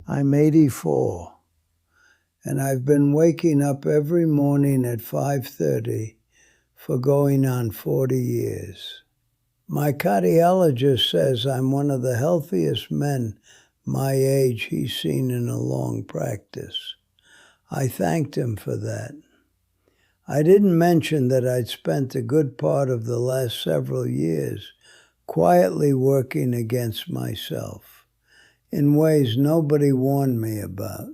I'm 84, and I've been waking up every morning at 5:30 for going on 40 years. My cardiologist says I'm one of the healthiest men my age he's seen in a long practice. I thanked him for that. I didn't mention that I'd spent a good part of the last several years quietly working against myself, in ways nobody warned me about,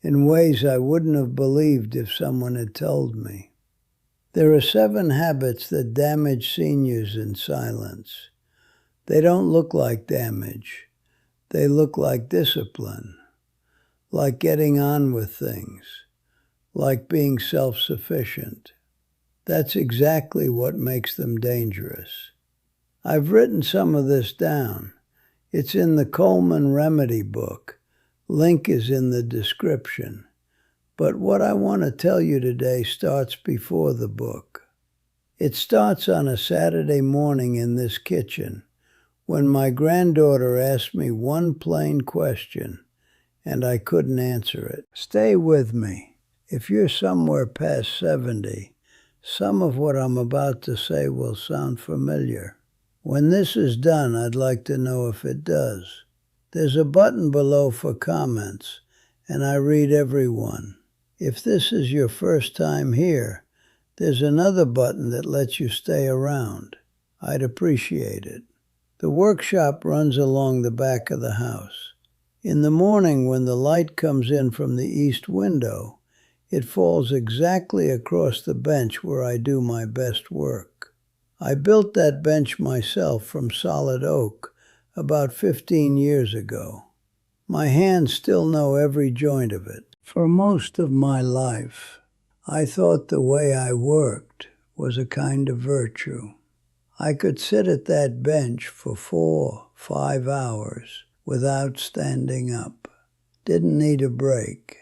in ways I wouldn't have believed if someone had told me. There are 7 habits that damage seniors in silence. They don't look like damage. They look like discipline, like getting on with things, like being self-sufficient. That's exactly what makes them dangerous. I've written some of this down. It's in the Coleman Remedy book. Link is in the description. But what I want to tell you today starts before the book. It starts on a Saturday morning in this kitchen when my granddaughter asked me one plain question, and I couldn't answer it. Stay with me. If you're somewhere past 70, some of what I'm about to say will sound familiar. When this is done, I'd like to know if it does. There's a button below for comments, and I read every one. If this is your first time here, there's another button that lets you stay around. I'd appreciate it. The workshop runs along the back of the house. In the morning, when the light comes in from the east window, it falls exactly across the bench where I do my best work. I built that bench myself from solid oak about 15 years ago. My hands still know every joint of it. For most of my life, I thought the way I worked was a kind of virtue. I could sit at that bench for 4, 5 hours without standing up. Didn't need a break.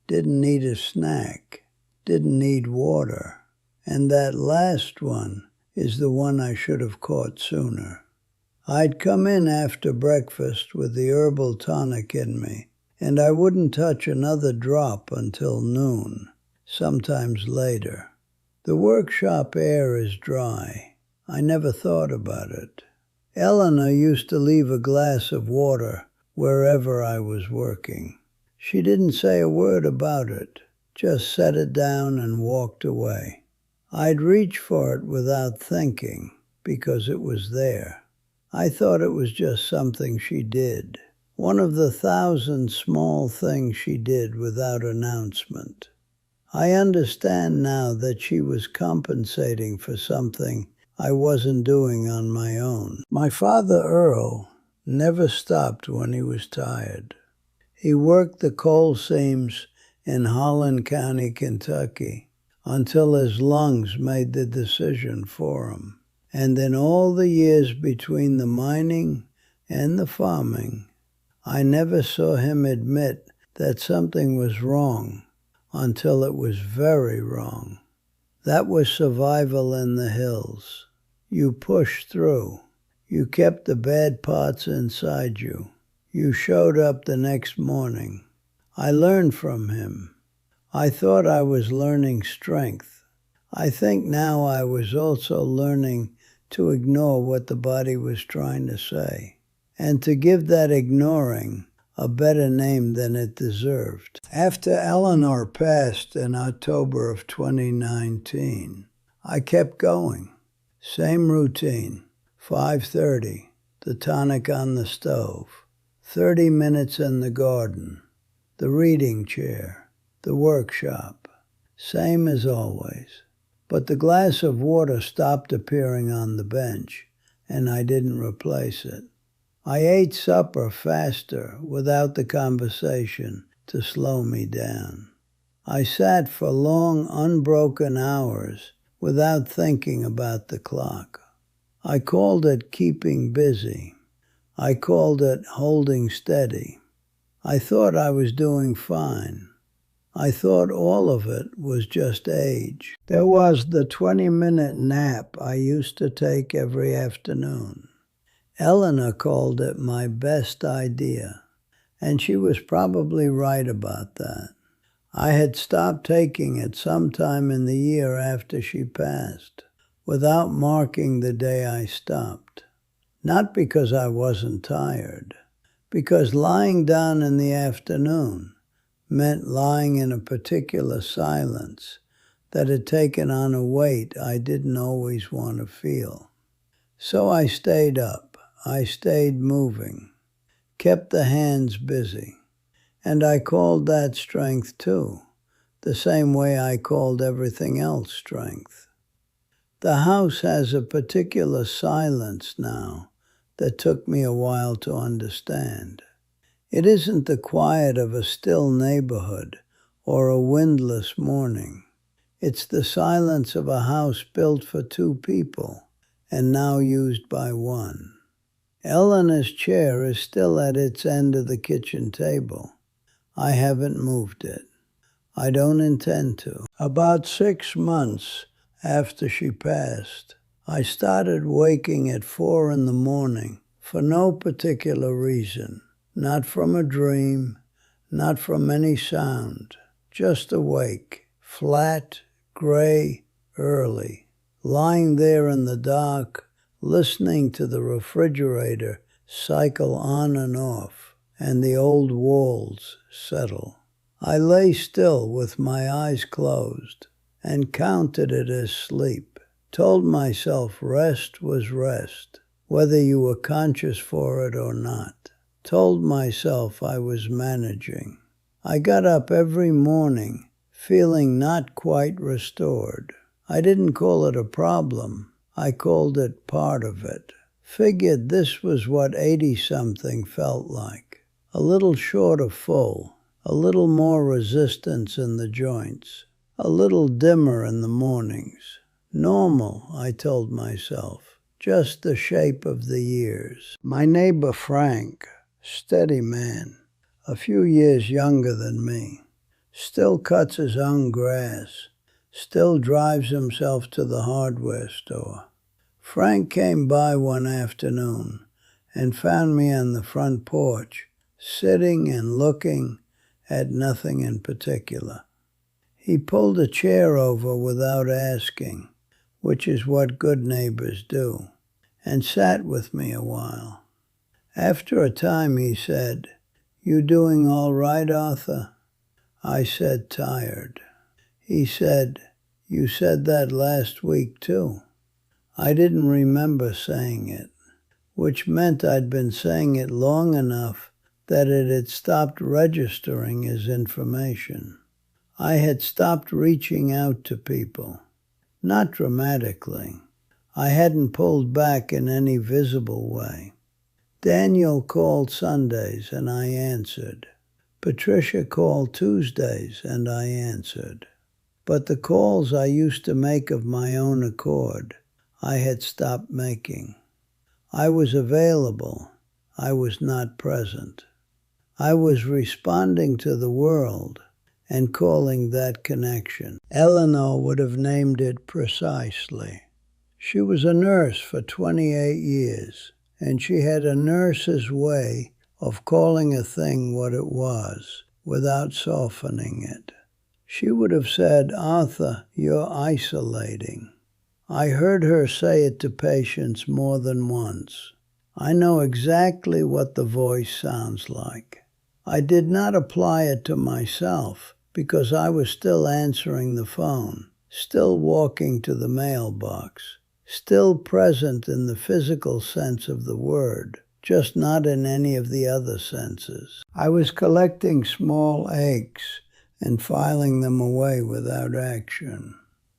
Didn't need a snack. Didn't need water. And that last one is the one I should have caught sooner. I'd come in after breakfast with the herbal tonic in me, and I wouldn't touch another drop until noon, sometimes later. The workshop air is dry. I never thought about it. Eleanor used to leave a glass of water wherever I was working. She didn't say a word about it, just set it down and walked away. I'd reach for it without thinking because it was there. I thought it was just something she did. One of the 1,000 small things she did without announcement. I understand now that she was compensating for something I wasn't doing on my own. My father, Earl, never stopped when he was tired. He worked the coal seams in Holland County, Kentucky, until his lungs made the decision for him. And in all the years between the mining and the farming, I never saw him admit that something was wrong until it was very wrong. That was survival in the hills. You pushed through. You kept the bad parts inside you. You showed up the next morning. I learned from him. I thought I was learning strength. I think now I was also learning to ignore what the body was trying to say, and to give that ignoring a better name than it deserved. After Eleanor passed in October of 2019, I kept going. Same routine, 5:30, the tonic on the stove, 30 minutes in the garden, the reading chair, the workshop, same as always. But the glass of water stopped appearing on the bench, and I didn't replace it. I ate supper faster without the conversation to slow me down. I sat for long, unbroken hours without thinking about the clock. I called it keeping busy. I called it holding steady. I thought I was doing fine. I thought all of it was just age. There was the 20-minute nap I used to take every afternoon. Eleanor called it my best idea, And she was probably right about that. I had stopped taking it sometime in the year after she passed, without marking the day I stopped. Not because I wasn't tired, because lying down in the afternoon meant lying in a particular silence that had taken on a weight I didn't always want to feel. So I stayed up, I stayed moving, kept the hands busy, and I called that strength too, the same way I called everything else strength. The house has a particular silence now that took me a while to understand. It isn't the quiet of a still neighborhood or a windless morning. It's the silence of a house built for two people and now used by one. Eleanor's chair is still at its end of the kitchen table. I haven't moved it. I don't intend to. About 6 months after she passed, I started waking at 4 in the morning for no particular reason. Not from a dream, not from any sound, just awake, flat, gray, early, lying there in the dark, listening to the refrigerator cycle on and off, and the old walls settle. I lay still with my eyes closed and counted it as sleep, told myself rest was rest, whether you were conscious for it or not. Told myself I was managing. I got up every morning feeling not quite restored. I didn't call it a problem. I called it part of it. Figured this was what 80-something felt like. A little short of full, a little more resistance in the joints, a little dimmer in the mornings. Normal, I told myself, just the shape of the years. My neighbor Frank, steady man, a few years younger than me, still cuts his own grass, still drives himself to the hardware store. Frank came by one afternoon and found me on the front porch, sitting and looking at nothing in particular. He pulled a chair over without asking, which is what good neighbors do, and sat with me a while. After a time he said, "You doing all right, Arthur?" I said, tired. He said, "You said that last week too." I didn't remember saying it, which meant I'd been saying it long enough that it had stopped registering as information. I had stopped reaching out to people, not dramatically. I hadn't pulled back in any visible way. Daniel called Sundays and I answered. Patricia called Tuesdays and I answered. But the calls I used to make of my own accord, I had stopped making. I was available. I was not present. I was responding to the world and calling that connection. Eleanor would have named it precisely. She was a nurse for 28 years, and she had a nurse's way of calling a thing what it was, without softening it. She would have said, "Arthur, you're isolating." I heard her say it to patients more than once. I know exactly what the voice sounds like. I did not apply it to myself because I was still answering the phone, still walking to the mailbox, still present in the physical sense of the word, just not in any of the other senses. I was collecting small aches and filing them away without action.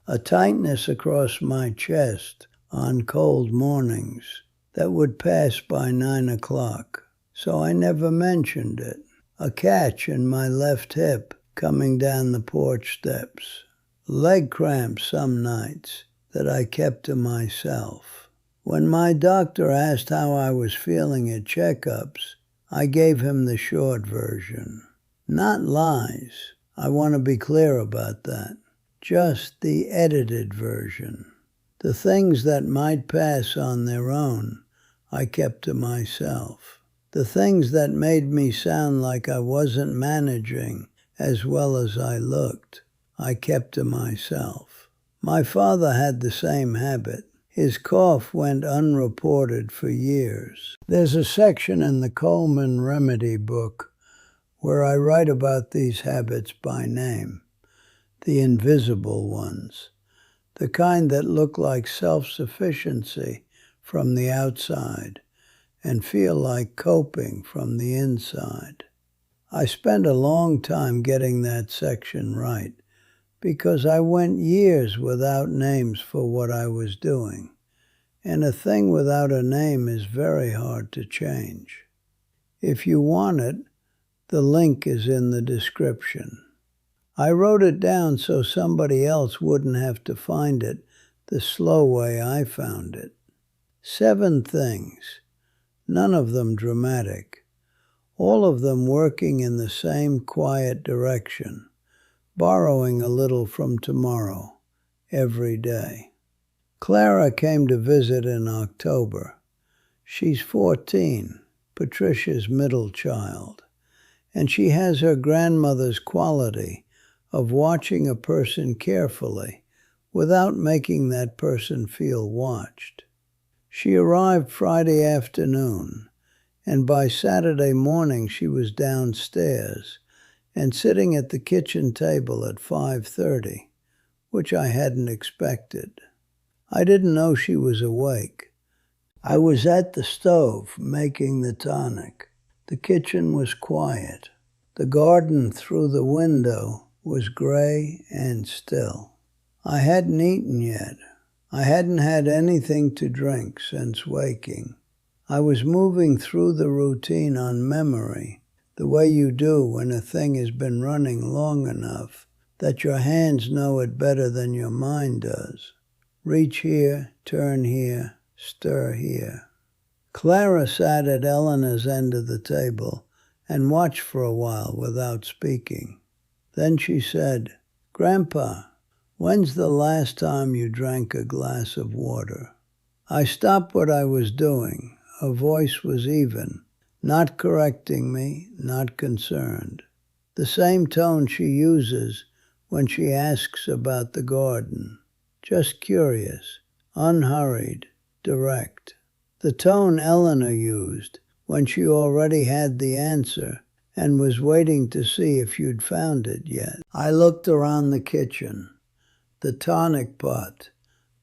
A tightness across my chest on cold mornings that would pass by 9 o'clock, so I never mentioned it. A catch in my left hip coming down the porch steps. Leg cramps some nights that I kept to myself. When my doctor asked how I was feeling at checkups, I gave him the short version. Not lies. I want to be clear about that. Just the edited version. The things that might pass on their own, I kept to myself. The things that made me sound like I wasn't managing as well as I looked, I kept to myself. My father had the same habit. His cough went unreported for years. There's a section in the Coleman Remedy book where I write about these habits by name, the invisible ones, the kind that look like self-sufficiency from the outside and feel like coping from the inside. I spent a long time getting that section right because I went years without names for what I was doing, and a thing without a name is very hard to change. If you want it, the link is in the description. I wrote it down so somebody else wouldn't have to find it the slow way I found it. 7 things, none of them dramatic, all of them working in the same quiet direction, borrowing a little from tomorrow, every day. Clara came to visit in October. She's 14, Patricia's middle child, and she has her grandmother's quality of watching a person carefully without making that person feel watched. She arrived Friday afternoon, and by Saturday morning she was downstairs and sitting at the kitchen table at 5:30, which I hadn't expected. I didn't know she was awake. I was at the stove making the tonic. The kitchen was quiet. The garden through the window was gray and still. I hadn't eaten yet. I hadn't had anything to drink since waking. I was moving through the routine on memory, the way you do when a thing has been running long enough that your hands know it better than your mind does. Reach here, turn here, stir here. Clara sat at Eleanor's end of the table and watched for a while without speaking. Then she said, "Grandpa, when's the last time you drank a glass of water?" I stopped what I was doing. Her voice was even, not correcting me, not concerned. The same tone she uses when she asks about the garden. Just curious, unhurried, direct. The tone Eleanor used when she already had the answer and was waiting to see if you'd found it yet. I looked around the kitchen, the tonic pot,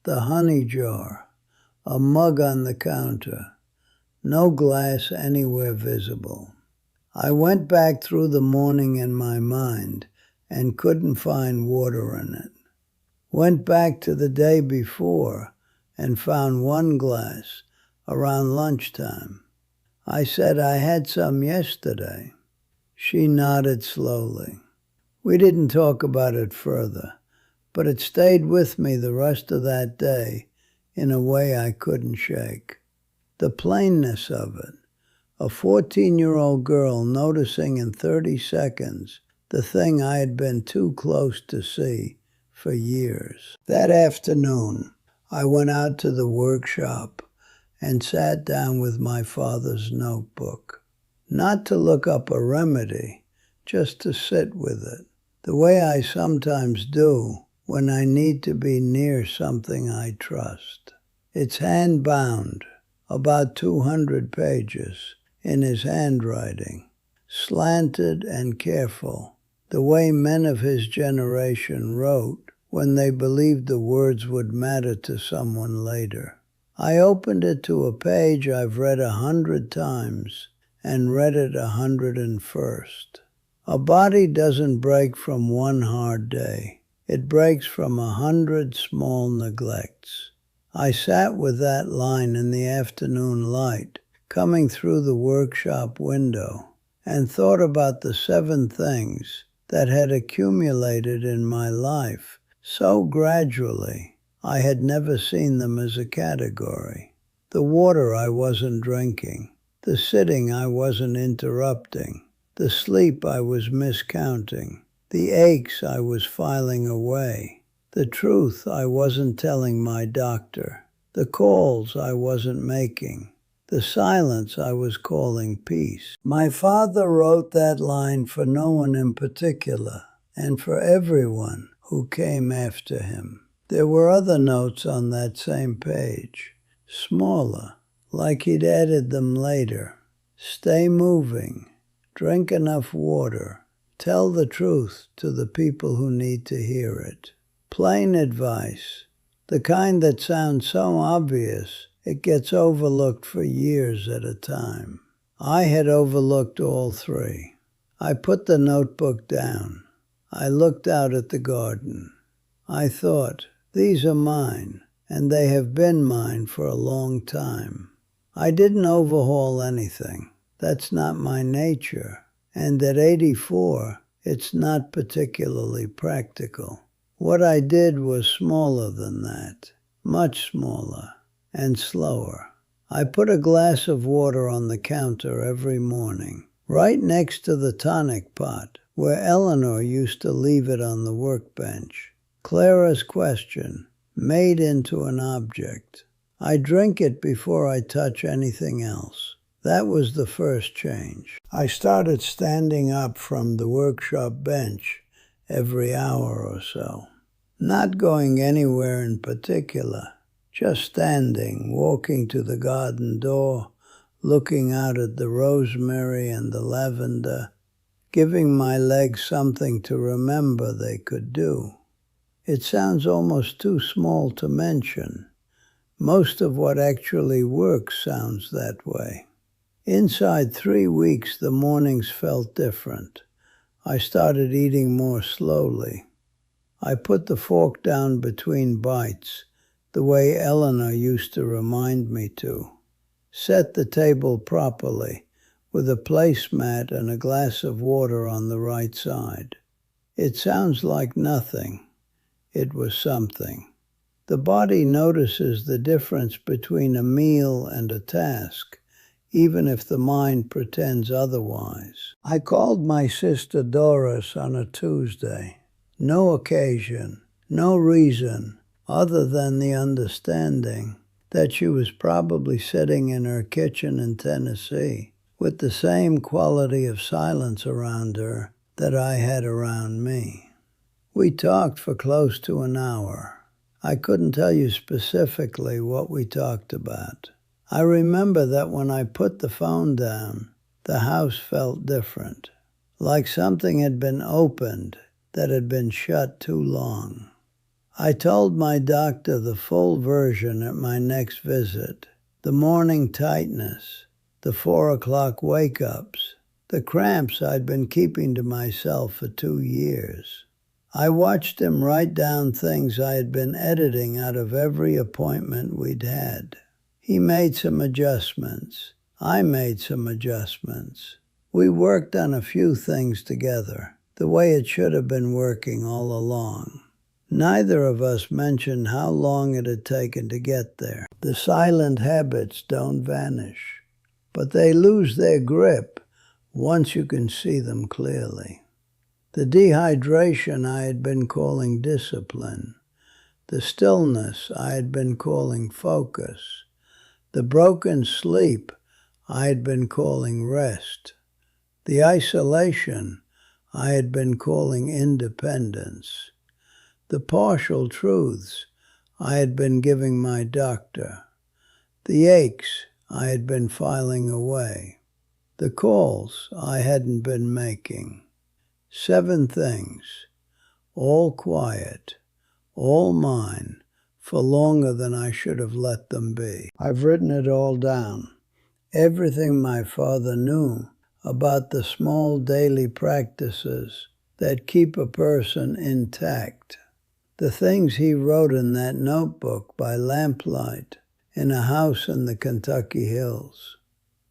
the honey jar, a mug on the counter, no glass anywhere visible. I went back through the morning in my mind and couldn't find water in it. Went back to the day before and found 1 glass around lunchtime. I said I had some yesterday. She nodded slowly. We didn't talk about it further, but it stayed with me the rest of that day in a way I couldn't shake. The plainness of it, a 14-year-old girl noticing in 30 seconds the thing I had been too close to see for years. That afternoon, I went out to the workshop and sat down with my father's notebook. Not to look up a remedy, just to sit with it, the way I sometimes do when I need to be near something I trust. It's hand-bound, about 200 pages, in his handwriting, slanted and careful, the way men of his generation wrote when they believed the words would matter to someone later. I opened it to a page I've read 100 times and read it 101st. A body doesn't break from one hard day. It breaks from 100 small neglects. I sat with that line in the afternoon light coming through the workshop window and thought about the 7 things that had accumulated in my life so gradually I had never seen them as a category. The water I wasn't drinking, the sitting I wasn't interrupting, the sleep I was miscounting, the aches I was filing away, the truth I wasn't telling my doctor, the calls I wasn't making, The silence I was calling peace. My father wrote that line for no one in particular, and for everyone who came after him. There were other notes on that same page, smaller, like he'd added them later. Stay moving, drink enough water, tell the truth to the people who need to hear it. Plain advice, the kind that sounds so obvious it gets overlooked for years at a time. I had overlooked all three. I put the notebook down. I looked out at the garden. I thought, these are mine, and they have been mine for a long time. I didn't overhaul anything. That's not my nature. And at 84, it's not particularly practical. What I did was smaller than that, much smaller, and slower. I put a glass of water on the counter every morning, right next to the tonic pot, where Eleanor used to leave it on the workbench. Clara's question, made into an object. I drink it before I touch anything else. That was the first change. I started standing up from the workshop bench every hour or so. Not going anywhere in particular, just standing, walking to the garden door, looking out at the rosemary and the lavender, giving my legs something to remember they could do. It sounds almost too small to mention. Most of what actually works sounds that way. Inside 3 weeks, the mornings felt different. I started eating more slowly. I put the fork down between bites, the way Eleanor used to remind me to. Set the table properly, with a placemat and a glass of water on the right side. It sounds like nothing. It was something. The body notices the difference between a meal and a task, even if the mind pretends otherwise. I called my sister Doris on a Tuesday. No occasion, no reason, other than the understanding that she was probably sitting in her kitchen in Tennessee with the same quality of silence around her that I had around me. We talked for close to an hour. I couldn't tell you specifically what we talked about. I remember that when I put the phone down, the house felt different, like something had been opened that had been shut too long. I told my doctor the full version at my next visit. The morning tightness, the 4 o'clock wake-ups, the cramps I'd been keeping to myself for 2 years. I watched him write down things I had been editing out of every appointment we'd had. He made some adjustments. I made some adjustments. We worked on a few things together, the way it should have been working all along. Neither of us mentioned how long it had taken to get there. The silent habits don't vanish, but they lose their grip once you can see them clearly. The dehydration I had been calling discipline. The stillness I had been calling focus. The broken sleep I had been calling rest. The isolation I had been calling independence. The partial truths I had been giving my doctor. The aches I had been filing away. The calls I hadn't been making. 7 things, all quiet, all mine, for longer than I should have let them be. I've written it all down. Everything my father knew about the small daily practices that keep a person intact. The things he wrote in that notebook by lamplight in a house in the Kentucky hills.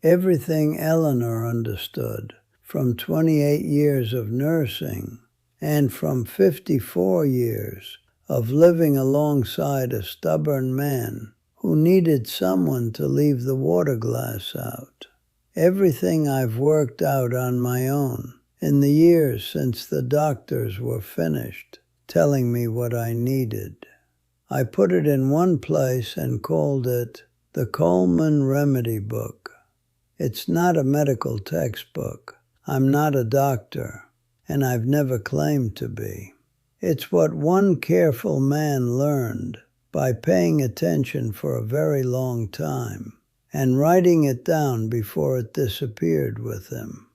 Everything Eleanor understood from 28 years of nursing and from 54 years of living alongside a stubborn man who needed someone to leave the water glass out. Everything I've worked out on my own in the years since the doctors were finished telling me what I needed. I put it in one place and called it The Coleman Remedy Book. It's not a medical textbook. I'm not a doctor, and I've never claimed to be. It's what one careful man learned by paying attention for a very long time and writing it down before it disappeared with him.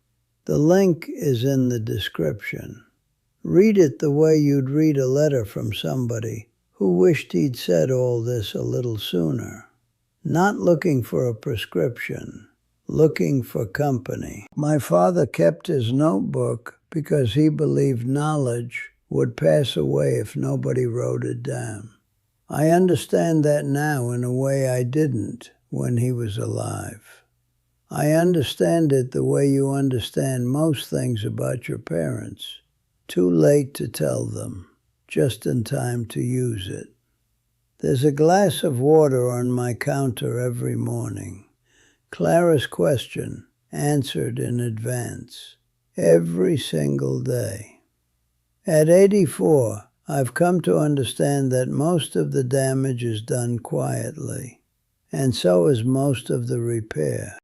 The link is in the description. Read it the way you'd read a letter from somebody who wished he'd said all this a little sooner. Not looking for a prescription, looking for company. My father kept his notebook because he believed knowledge would pass away if nobody wrote it down. I understand that now in a way I didn't when he was alive. I understand it the way you understand most things about your parents. Too late to tell them, just in time to use it. There's a glass of water on my counter every morning. Clara's question answered in advance, every single day. At 84, I've come to understand that most of the damage is done quietly, and so is most of the repair.